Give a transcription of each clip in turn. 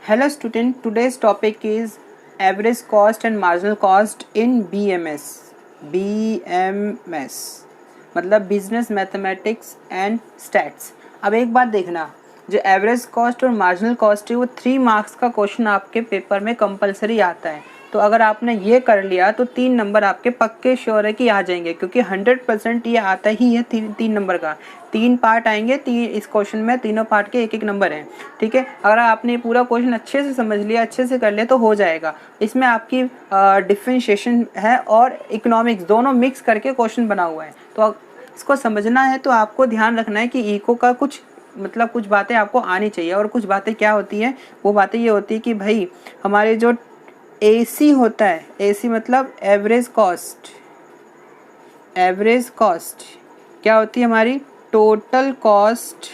Hello student, today's topic is average cost and marginal cost in BMS. BMS मतलब business mathematics and stats. अब एक बात देखना, जो एवरेज कॉस्ट और मार्जिनल कॉस्ट है वो 3 मार्क्स का क्वेश्चन आपके पेपर में कंपलसरी आता है। तो अगर आपने ये कर लिया तो 3 नंबर आपके पक्के श्योर है कि आ जाएंगे, क्योंकि 100% ये आता ही है 3 नंबर का। 3 पार्ट आएंगे, इस क्वेश्चन में तीनों पार्ट के 1-1 नंबर हैं। ठीक है, अगर आपने पूरा क्वेश्चन अच्छे से समझ लिया, अच्छे से कर लिया तो हो जाएगा। इसमें आपकी डिफरेंशिएशन है और इकोनॉमिक्स दोनों मिक्स करके क्वेश्चन बना हुआ है। तो इसको समझना है तो आपको ध्यान रखना है कि इको का कुछ बातें आपको आनी चाहिए। और कुछ बातें क्या होती हैं, वो बातें ये होती है कि भाई हमारे जो AC होता है, AC मतलब एवरेज कॉस्ट। एवरेज कॉस्ट क्या होती है हमारी? Total cost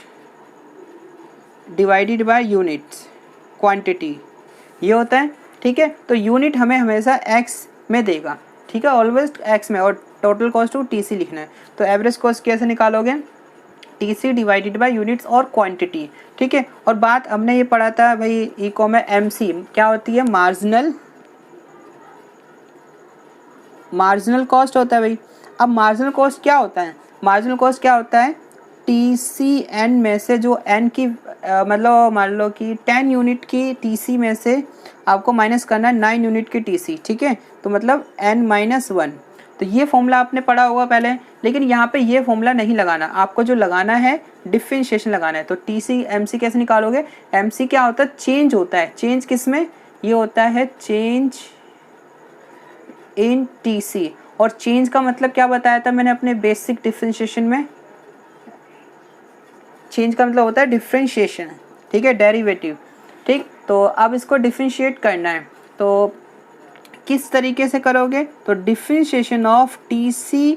divided by units quantity, ये होता है। ठीक है, तो यूनिट हमें हमेशा x में देगा। ठीक है, ऑलवेज x में, और टोटल कॉस्ट को TC लिखना है। तो एवरेज कॉस्ट कैसे निकालोगे? TC डिवाइडेड बाय यूनिट्स और क्वांटिटी। ठीक है, और बात हमने ये पढ़ा था भाई इको में, MC क्या होती है? मार्जिनल कॉस्ट होता है भाई। अब मार्जिनल कॉस्ट क्या होता है? मार्जिनल कॉस्ट क्या होता है? TCN में से जो n की मतलब मान लो कि 10 यूनिट की TC में से आपको माइनस करना है 9 यूनिट की TC। ठीक है, तो मतलब n-1। तो ये फॉर्मूला आपने पढ़ा होगा पहले, लेकिन यहाँ पे ये फॉर्मूला नहीं लगाना। आपको जो लगाना है डिफरेंशिएशन लगाना है। तो TC MC कैसे निकालोगे? MC क्या होता है? चेंज होता है। चेंज किस में? ये होता है चेंज इन TC। और चेंज का मतलब क्या बताया था मैंने अपने बेसिक डिफरेंशिएशन में? चेंज का मतलब होता है डिफरेंशिएशन। ठीक है, डेरिवेटिव। ठीक, तो अब इसको डिफरेंशिएट करना है तो किस तरीके से करोगे? तो differentiation of TC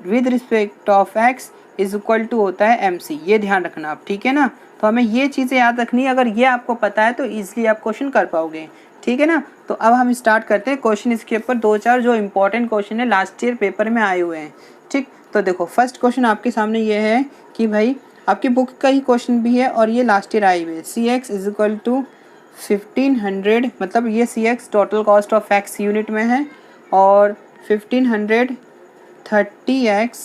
with respect of x is equal to होता है MC। ये ध्यान रखना आप, ठीक है ना। तो हमें ये चीज़ें याद रखनी है। अगर ये आपको पता है तो ईजिली आप क्वेश्चन कर पाओगे। ठीक है ना। तो अब हम स्टार्ट करते हैं क्वेश्चन। इसके ऊपर 2-4 जो इंपॉर्टेंट क्वेश्चन है लास्ट ईयर पेपर में आए हुए हैं। ठीक, तो देखो फर्स्ट क्वेश्चन आपके सामने ये है कि भाई आपकी बुक का ही क्वेश्चन भी है और ये लास्ट ईयर आए हुए हैं। CX इज इक्वल टू 1500, मतलब ये CX total cost of x unit में है, और 1500 30x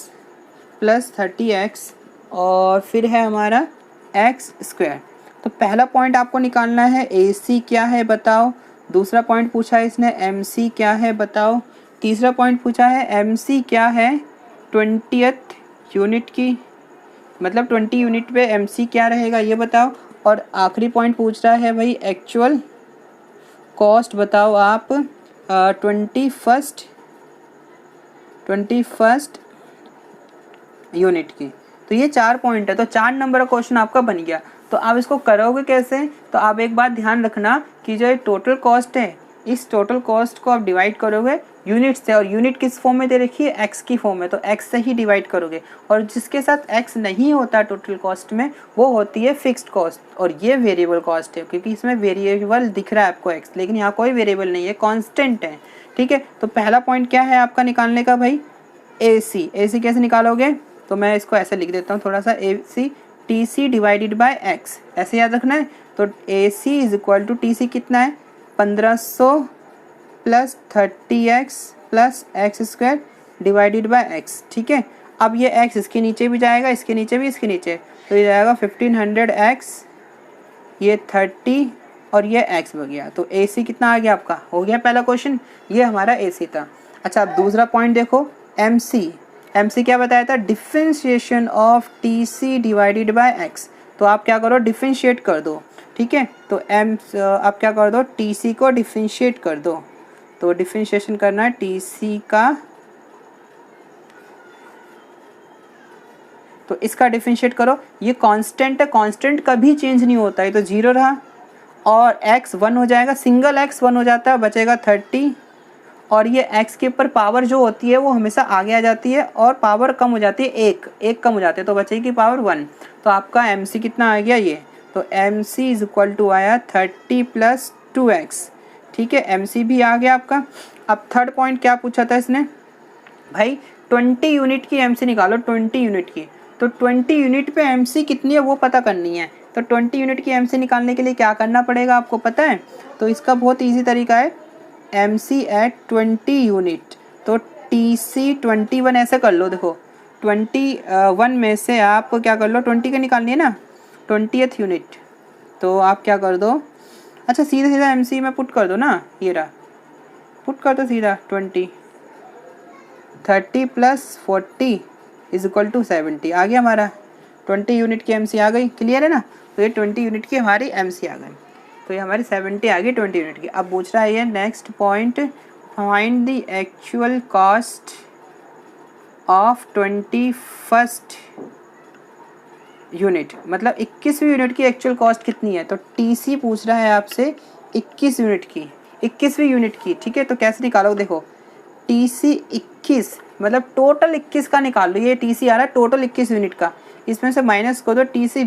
प्लस 30x और फिर है हमारा x²। तो पहला पॉइंट आपको निकालना है AC क्या है बताओ। दूसरा पॉइंट पूछा है इसने MC क्या है बताओ। तीसरा पॉइंट पूछा है MC क्या है 20th यूनिट की, मतलब 20 यूनिट पे MC क्या रहेगा ये बताओ। और आखिरी पॉइंट पूछ रहा है भाई एक्चुअल कॉस्ट बताओ आप 21st यूनिट की। तो ये 4 पॉइंट है, तो 4 नंबर का क्वेश्चन आपका बन गया। तो आप इसको करोगे कैसे? तो आप एक बात ध्यान रखना कि जो टोटल कॉस्ट है, इस टोटल कॉस्ट को आप डिवाइड करोगे यूनिट से, और यूनिट किस फॉर्म में दे रखी है? x की फॉर्म में, तो x से ही डिवाइड करोगे। और जिसके साथ x नहीं होता टोटल कॉस्ट में वो होती है फिक्स्ड कॉस्ट, और ये वेरिएबल कॉस्ट है, क्योंकि इसमें वेरिएबल दिख रहा है आपको x, लेकिन यहाँ कोई वेरिएबल नहीं है, कांस्टेंट है। ठीक है, तो पहला पॉइंट क्या है आपका निकालने का भाई? AC। AC कैसे निकालोगे? तो मैं इसको ऐसे लिख देता हूँ थोड़ा सा, AC TC divided by x, ऐसे याद रखना है। तो AC is equal to TC कितना है? 1500 plus 30x plus x² divided by x। ठीक है, अब ये x इसके नीचे भी जाएगा, इसके नीचे भी, इसके नीचे, तो ये जाएगा 1500x, ये 30 और ये x हो गया। तो AC कितना आ गया आपका? हो गया पहला क्वेश्चन, ये हमारा AC था। अच्छा, अब दूसरा पॉइंट देखो MC क्या बताया था? Differentiation of TC divided by x। तो आप क्या करो? डिफरेंशिएट कर दो। ठीक है, तो आप क्या कर दो? TC को डिफरेंशिएट कर दो। तो डिफरेंशिएशन करना है TC का, तो इसका डिफरेंशिएट करो। ये कांस्टेंट है, कांस्टेंट कभी चेंज नहीं होता है, तो 0 रहा, और x 1 हो जाएगा, सिंगल x 1 हो जाता है, बचेगा 30, और ये x के ऊपर पावर जो होती है वो हमेशा आगे आ जाती है, और पावर कम हो जाती है, एक कम हो जाती है, तो बचेगी पावर 1। तो आपका MC कितना आ गया ये? तो MC इज इक्वल टू आया 30 प्लस 2x। ठीक है, MC भी आ गया आपका। अब थर्ड पॉइंट क्या पूछा था इसने भाई? 20 यूनिट की MC निकालो, 20 यूनिट की। तो 20 यूनिट पे MC कितनी है वो पता करनी है। तो 20 यूनिट की MC निकालने के लिए क्या करना पड़ेगा आपको पता है? तो इसका बहुत ईजी तरीका है, MC एट 20 यूनिट। तो TC 21 ऐसे कर लो, देखो 21 में से आप क्या कर लो, 20 का निकालनी है ना, 20th यूनिट। तो आप क्या कर दो, अच्छा सीधा सीधा MC में पुट कर दो ना, ये रहा, पुट कर दो सीधा 20, 30 + 40 = 70 आ गया हमारा, 20 यूनिट की MC आ गई। क्लियर है ना? तो ये 20 यूनिट की हमारी MC आ गई, तो ये हमारी 70 आ गई 20 यूनिट की। अब पूछ रहा है ये next point, find the actual cost of 21st unit, मतलब 21वीं यूनिट की एक्चुअल कॉस्ट कितनी है। तो TC पूछ रहा है आपसे 21 यूनिट की, 21वीं यूनिट की, ठीक है। तो कैसे निकालो, देखो TC 21 मतलब टोटल 21 का निकाल लो, ये TC आ रहा है टोटल 21 यूनिट का, इसमें से माइनस कर दो TC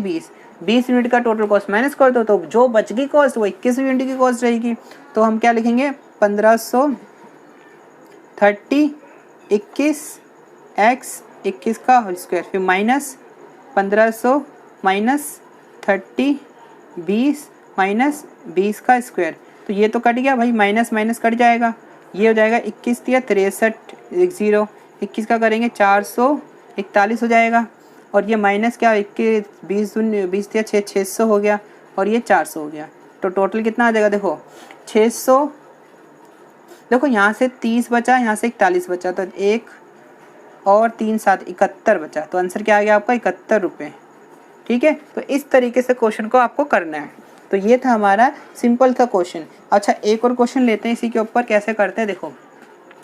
20 यूनिट का टोटल कॉस्ट माइनस कर दो, तो जो बच गई कॉस्ट वो 21 यूनिट की कॉस्ट रहेगी। तो हम क्या लिखेंगे, 1530 21 x 21 का होल स्क्वायर, फिर माइनस 1500 माइनस 30 20 माइनस 20 का स्क्वायर। तो ये तो कट गया भाई, माइनस माइनस कट जाएगा, ये हो जाएगा 21 या 63 0, 21 का करेंगे 441 हो जाएगा, और ये माइनस क्या 21 20 या 600 हो गया, और ये 400 हो गया। तो टोटल कितना आ जाएगा, देखो 600, देखो यहाँ से 30 बचा, यहाँ से 41 बचा, तो 1 और 3 7 71 बचा, तो आंसर क्या आ गया आपका 71 रुपये। ठीक है, तो इस तरीके से क्वेश्चन को आपको करना है। तो ये था हमारा सिंपल सा क्वेश्चन। अच्छा एक और क्वेश्चन लेते हैं इसी के ऊपर, कैसे करते हैं देखो,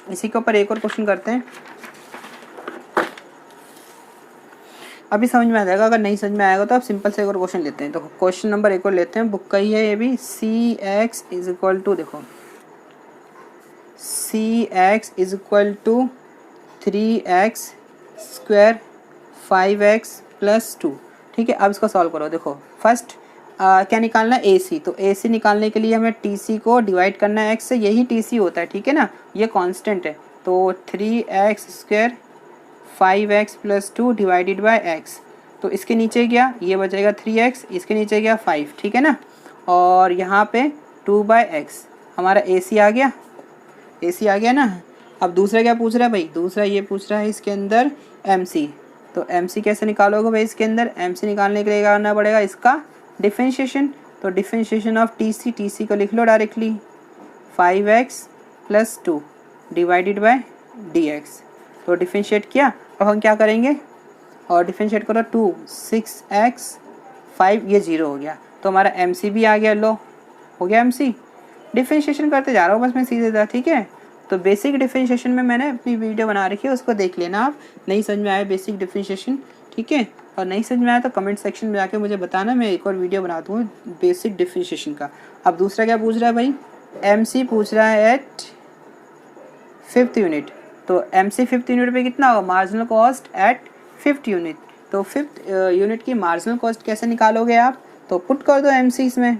इसी के ऊपर एक और क्वेश्चन करते हैं, अभी समझ में आ जाएगा, अगर नहीं समझ में आएगा तो आप सिंपल से एक और क्वेश्चन लेते हैं। तो क्वेश्चन नंबर एक और लेते हैं, बुक का ही है ये भी, CX = देखो CX = 3x² 5x + 2। ठीक है, अब इसको सॉल्व करो। देखो फर्स्ट क्या निकालना है, AC। तो AC निकालने के लिए हमें TC को डिवाइड करना है x से, यही TC होता है, ठीक है ना, ये कांस्टेंट है। तो 3x² 5x + 2 divided by x, तो इसके नीचे गया ये बचेगा 3x, इसके नीचे गया 5, ठीक है ना, और यहाँ पे 2/x हमारा AC आ गया, AC आ गया ना। अब दूसरा क्या पूछ रहा है भाई, दूसरा ये पूछ रहा है इसके अंदर MC। तो MC कैसे निकालोगे भाई, इसके अंदर MC निकालने के लिए क्या करना पड़ेगा, इसका डिफरेंशिएशन। तो डिफरेंशिएशन ऑफ TC को लिख लो directly, 5x + 2 divided by dx। तो डिफरेंशिएट किया, अब हम क्या करेंगे, और डिफरेंशिएट करो 2 6x 5, ये 0 हो गया, तो हमारा MC भी आ गया, लो हो गया MC। डिफरेंशिएशन करते जा रहा हूँ बस मैं सीधे, ठीक है। तो बेसिक डिफरेंशिएशन में मैंने अपनी वीडियो बना रखी है, उसको देख लेना आप, नहीं समझ में आया बेसिक डिफरेंशिएशन, ठीक है, और नहीं समझ में आया तो कमेंट सेक्शन में जाके मुझे बताना, मैं एक और वीडियो बना दूँ बेसिक डिफरेंशिएशन का। अब दूसरा क्या पूछ रहा है भाई, MC पूछ रहा है एट 5th यूनिट। तो MC 5th यूनिट पे कितना होगा, marginal cost at 5th unit. तो 5th यूनिट की मार्जिनल कॉस्ट कैसे निकालोगे आप, तो पुट कर दो MC इसमें,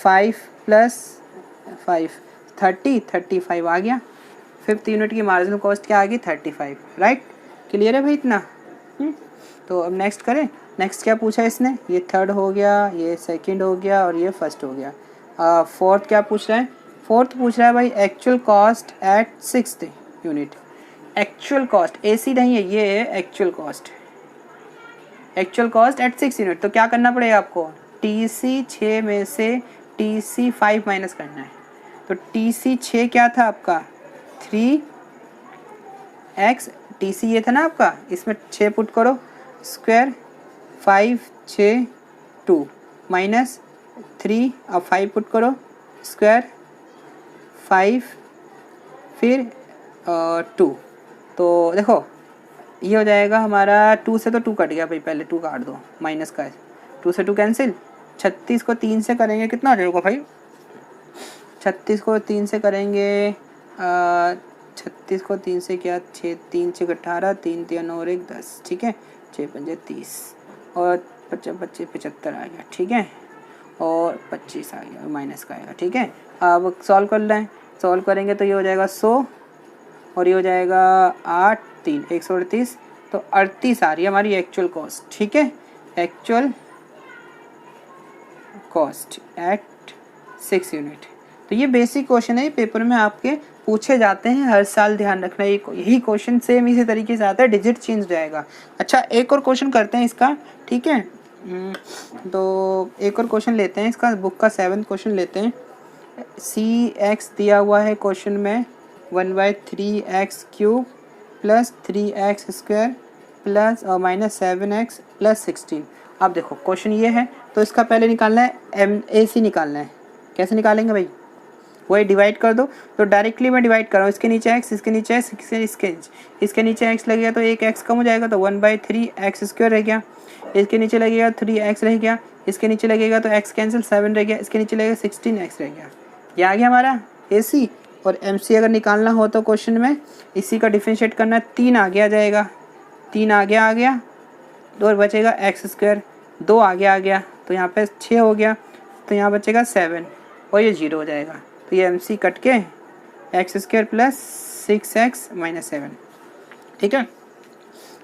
5 + 5 35 आ गया, 5th यूनिट की मार्जिनल कॉस्ट क्या आ गई 35, राइट। क्लियर है भाई इतना। तो अब नेक्स्ट करें, नेक्स्ट क्या पूछा इसने, ये 3rd हो गया, ये 2nd हो गया, और ये 1st हो गया। 4th क्या पूछ रहा है, 4th पूछ रहा है भाई actual cost at 6th unit. Actual cost AC नहीं है, ये है actual cost, actual cost at 6th unit. तो क्या करना पड़ेगा आपको, TC 6 में से TC 5 माइनस करना है। तो TC 6 क्या था आपका 3x, TC ये था ना आपका, इसमें 6 पुट करो, स्क्वायर 5 6 2 माइनस 3, अब 5 पुट करो, स्क्वायर 5 फिर 2। तो देखो ये हो जाएगा हमारा 2 से, तो 2 कट गया भाई, पहले 2 काट दो, माइनस का 2 से 2 कैंसिल। 36 को 3 से करेंगे कितना हो जाएगा भाई, 36 को 3 से करेंगे 36 को 3 से क्या, 6 3 6 18, 3 3 और 1 10, ठीक है, 6 5 30, और 25 75 आ गया, ठीक है, और 25 आ गया, माइनस का आएगा, ठीक है। अब सॉल्व कर लें, सॉल्व करेंगे तो ये हो जाएगा 100, और ये हो जाएगा 8 3 138, तो 38 आ रही है हमारी एक्चुअल कॉस्ट, ठीक है। Actual cost at 6 unit. तो ये बेसिक क्वेश्चन है, पेपर में आपके पूछे जाते हैं हर साल, ध्यान रखना। यही क्वेश्चन सेम इसी तरीके से आता है, डिजिट चेंज जाएगा। अच्छा, एक और क्वेश्चन करते हैं इसका, ठीक है। तो एक और क्वेश्चन लेते हैं इसका, बुक का 7th क्वेश्चन लेते हैं। Cx दिया हुआ है क्वेश्चन में 1/3x³ प्लस 3x² प्लस और माइनस 7x प्लस 16। अब देखो क्वेश्चन ये है, तो इसका पहले निकालना है MAC निकालना है। कैसे निकालेंगे भाई, वही डिवाइड कर दो। तो डायरेक्टली मैं डिवाइड कर रहा हूँ, इसके नीचे x, इसके नीचे x, इसके नीचे x लगेगा तो एक x कम हो जाएगा, तो 1/3x² रह गया। इसके नीचे लगेगा 3x रह गया, इसके नीचे लगेगा तो x कैंसिल 7 रह गया, इसके नीचे लगेगा 16x रह गया। ये आ गया हमारा AC। और MC अगर निकालना हो तो क्वेश्चन में इसी का डिफरेंशिएट करना है, 3 आगे आ जाएगा, 3 आगे आ गया, 2 और बचेगा x², 2 आगे आ गया तो यहाँ पे 6 हो गया, तो यहाँ बचेगा 7 और ये 0 हो जाएगा। तो ये MC कट के x² प्लस 6x माइनस 7, ठीक है।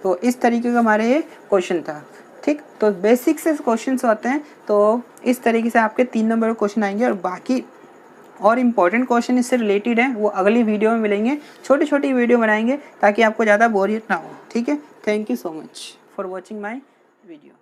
तो इस तरीके का हमारे ये क्वेश्चन था, ठीक। तो बेसिक से क्वेश्चन होते हैं, तो इस तरीके से आपके 3 नंबर के क्वेश्चन आएंगे। और बाकी और इम्पॉर्टेंट क्वेश्चन इससे रिलेटेड है वो अगली वीडियो में मिलेंगे, छोटी छोटी वीडियो बनाएंगे ताकि आपको ज़्यादा बोरियत ना हो, ठीक है। Thank you so much for watching my video.